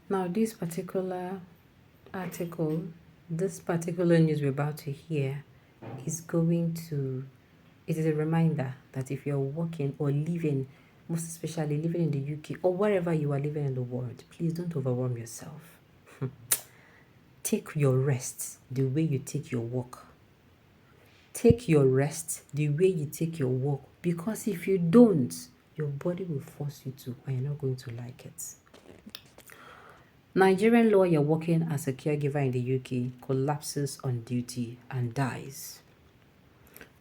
Now, this particular article, this particular news we're about to hear, is going to, it is a reminder that if you're working or living, most especially living in the UK or wherever you are living in the world, please don't overwhelm yourself. Take your rest the way you take your work. Take your rest the way you take your work, because if you don't, your body will force you to, and you're not going to like it. Nigerian lawyer working as a caregiver in the UK collapses on duty and dies.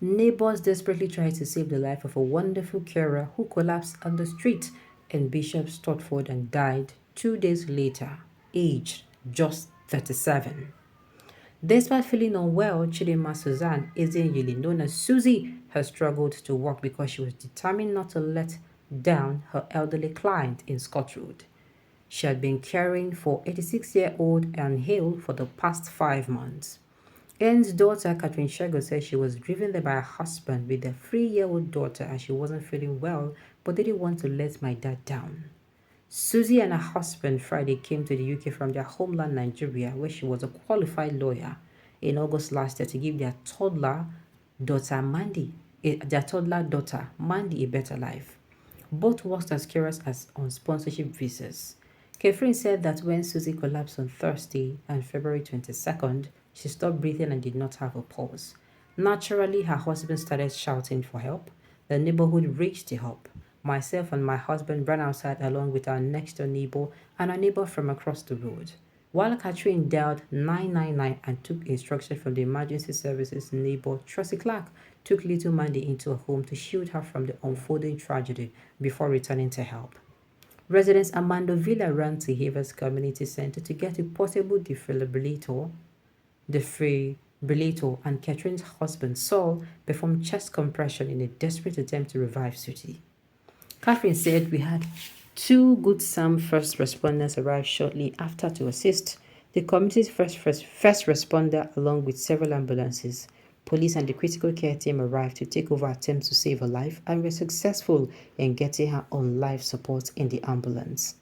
Neighbors desperately try to save the life of a wonderful carer who collapsed on the street in Bishop Stortford and died 2 days later, aged just 37. Despite feeling unwell, Chidinma Suzanne Ezenyili, known as Susie, has struggled to work because she was determined not to let down her elderly client in Scott Road. She had been caring for 86-year-old Anne Hale for the past 5 months. Anne's daughter, Catherine Shego, said she was driven there by her husband with their 3-year-old daughter as she wasn't feeling well but didn't want to let my dad down. Susie and her husband Friday came to the UK from their homeland Nigeria, where she was a qualified lawyer, in August last year to give their toddler daughter Mandy a better life. Both worked as carers as on sponsorship visas. Catherine said that when Susie collapsed on Thursday and February 22nd, she stopped breathing and did not have a pulse. Naturally, her husband started shouting for help. The neighborhood reached the help. Myself and my husband ran outside along with our next door neighbor and a neighbor from across the road. While Catherine dialed 999 and took instruction from the emergency services, neighbor Tracy Clark took little Mandy into a home to shield her from the unfolding tragedy before returning to help. Residents Armando Villa ran to Havers Community Center to get a portable defibrillator, and Catherine's husband Saul performed chest compression in a desperate attempt to revive Susie. Catherine said we had two Good Sam first responders arrive shortly after to assist. The community's first responder, along with several ambulances, police and the critical care team arrived to take over attempts to save her life and were successful in getting her on life support in the ambulance.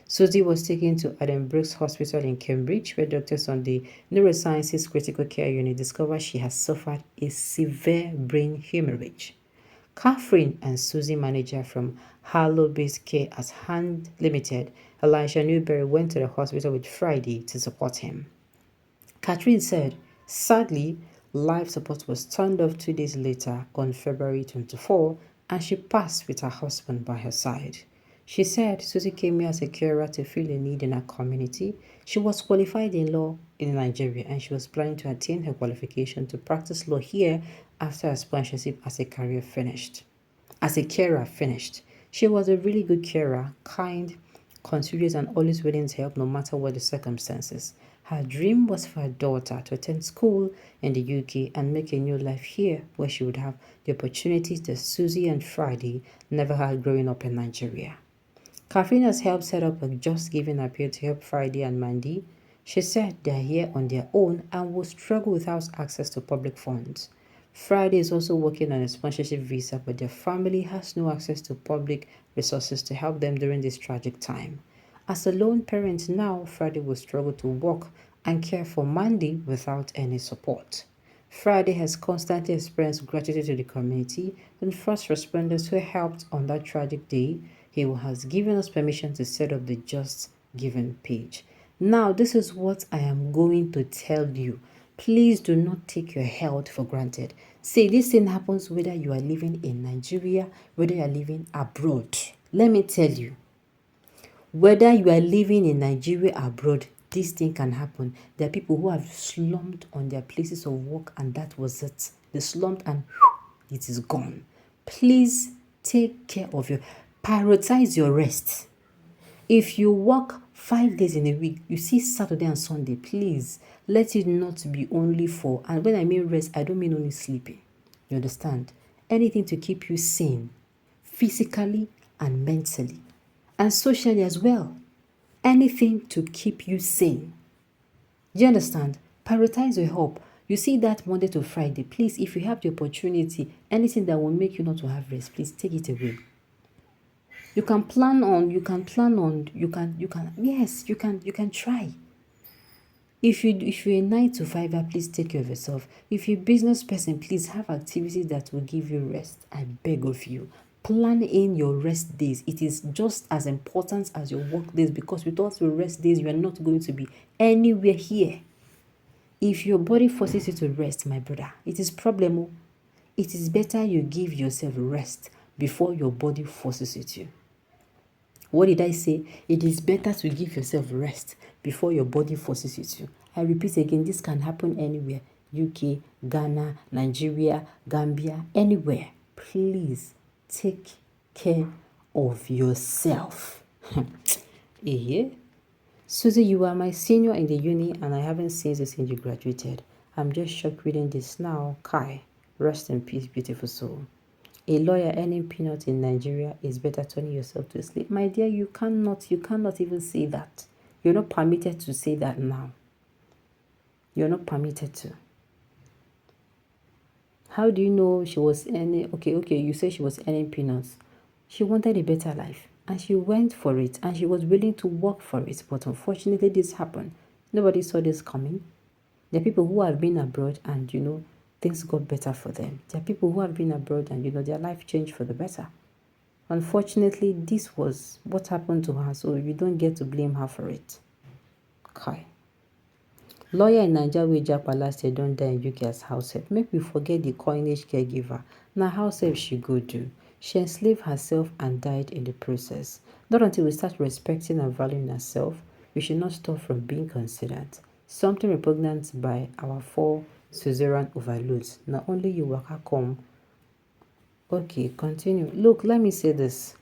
Susie was taken to Adam Brooks Hospital in Cambridge, where doctors on the Neurosciences Critical Care Unit discovered she has suffered a severe brain hemorrhage. Catherine and Susie manager from Harlow Based Care as Hand Limited, Elisha Newberry, went to the hospital with Friday to support him. Catherine said, sadly, life support was turned off 2 days later on February 24, and she passed with her husband by her side. She said Susie came here as a carer to fill a need in her community. She was qualified in law in Nigeria and she was planning to attain her qualification to practice law here after her sponsorship as a career finished. As a carer finished. She was a really good carer, kind, considerate, and always willing to help no matter what the circumstances. Her dream was for her daughter to attend school in the UK and make a new life here, where she would have the opportunities that Susie and Friday never had growing up in Nigeria. Catherine has helped set up a Just Giving appeal to help Friday and Mandy. She said they are here on their own and will struggle without access to public funds. Friday is also working on a sponsorship visa, but their family has no access to public resources to help them during this tragic time. As a lone parent now, Friday will struggle to work and care for Mandy without any support. Friday has constantly expressed gratitude to the community and first responders who helped on that tragic day. He has given us permission to set up the Just Giving page. Now, this is what I am going to tell you. Please do not take your health for granted. See, this thing happens whether you are living in Nigeria, whether you are living abroad. Let me tell you, whether you are living in Nigeria abroad, this thing can happen. There are people who have slumped on their places of work and that was it. They slumped and it is gone. Please take care of your, prioritize your rest. If you work 5 days in a week, you see Saturday and Sunday, please let it not be only for, and when I mean rest, I don't mean only sleeping. You understand? Anything to keep you sane, physically and mentally, and socially as well. Anything to keep you sane. Do you understand? Prioritize your help. You see that Monday to Friday, please, if you have the opportunity, anything that will make you not to have rest, please take it away. You can plan on, yes, you can try. If you're a 9 to 5, please take care of yourself. If you're a business person, please have activities that will give you rest. I beg of you. Plan in your rest days. It is just as important as your work days, because without your rest days, you are not going to be anywhere here. If your body forces you to rest, my brother, it is problem. It is better you give yourself rest before your body forces you to. What did I say? It is better to give yourself rest before your body forces you to. I repeat again, this can happen anywhere. UK, Ghana, Nigeria, Gambia, anywhere. Please take care of yourself. Yeah. Susie, you are my senior in the uni and I haven't seen you since you graduated. I'm just shocked reading this now. Kai, rest in peace, beautiful soul. A lawyer earning peanuts in Nigeria is better turning yourself to sleep. My dear, you cannot even say that. You're not permitted to say that now. You're not permitted to. How do you know she was earning? Okay, you say she was earning peanuts. She wanted a better life and she went for it and she was willing to work for it. But unfortunately, this happened. Nobody saw this coming. There are people who have been abroad and, things got better for them. There are people who have been abroad and, their life changed for the better. Unfortunately, this was what happened to her, so you don't get to blame her for it. Okay. Lawyer in Nigeria wey japa last year don die in UK as house help. Make we forget the coinage caregiver. Na house help she go do. She enslaved herself and died in the process. Not until we start respecting and valuing ourselves, we should not stop from being considered. Something repugnant by our 4 Caesarean overloads. Not only you waka come. Okay, continue. Look, let me say this.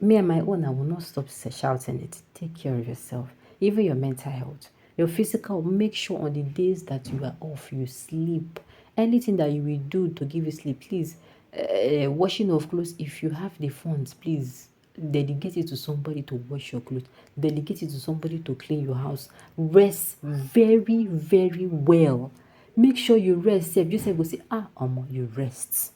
Me and my own, I will not stop shouting it. Take care of yourself. Even your mental health. Your physical, make sure on the days that you are off, you sleep. Anything that you will do to give you sleep, please. Washing of clothes, if you have the funds, please dedicate it to somebody to wash your clothes. Dedicate it to somebody to clean your house. Rest very, very well. Make sure you rest. Just go say, you rest.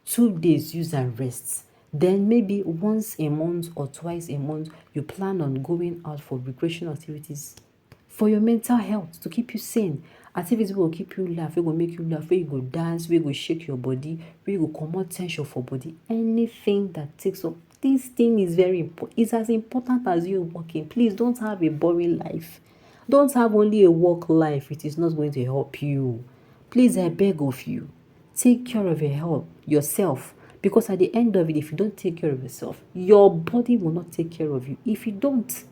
2 days, use and rest. Then maybe once a month or twice a month, you plan on going out for recreational activities for your mental health, to keep you sane. Activities will keep you laugh, will make you laugh, where you go dance, where you go shake your body, where you go comot tension for body. Anything that takes up. This thing is very important. It's as important as you working. Please don't have a boring life. Don't have only a work life. It is not going to help you. Please, I beg of you. Take care of your health, yourself. Because at the end of it, if you don't take care of yourself, your body will not take care of you. If you don't.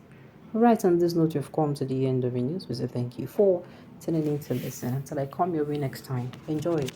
Right, on this note, you've come to the end of the news. We say thank you for tuning in to listen. Until I come your way next time. Enjoy.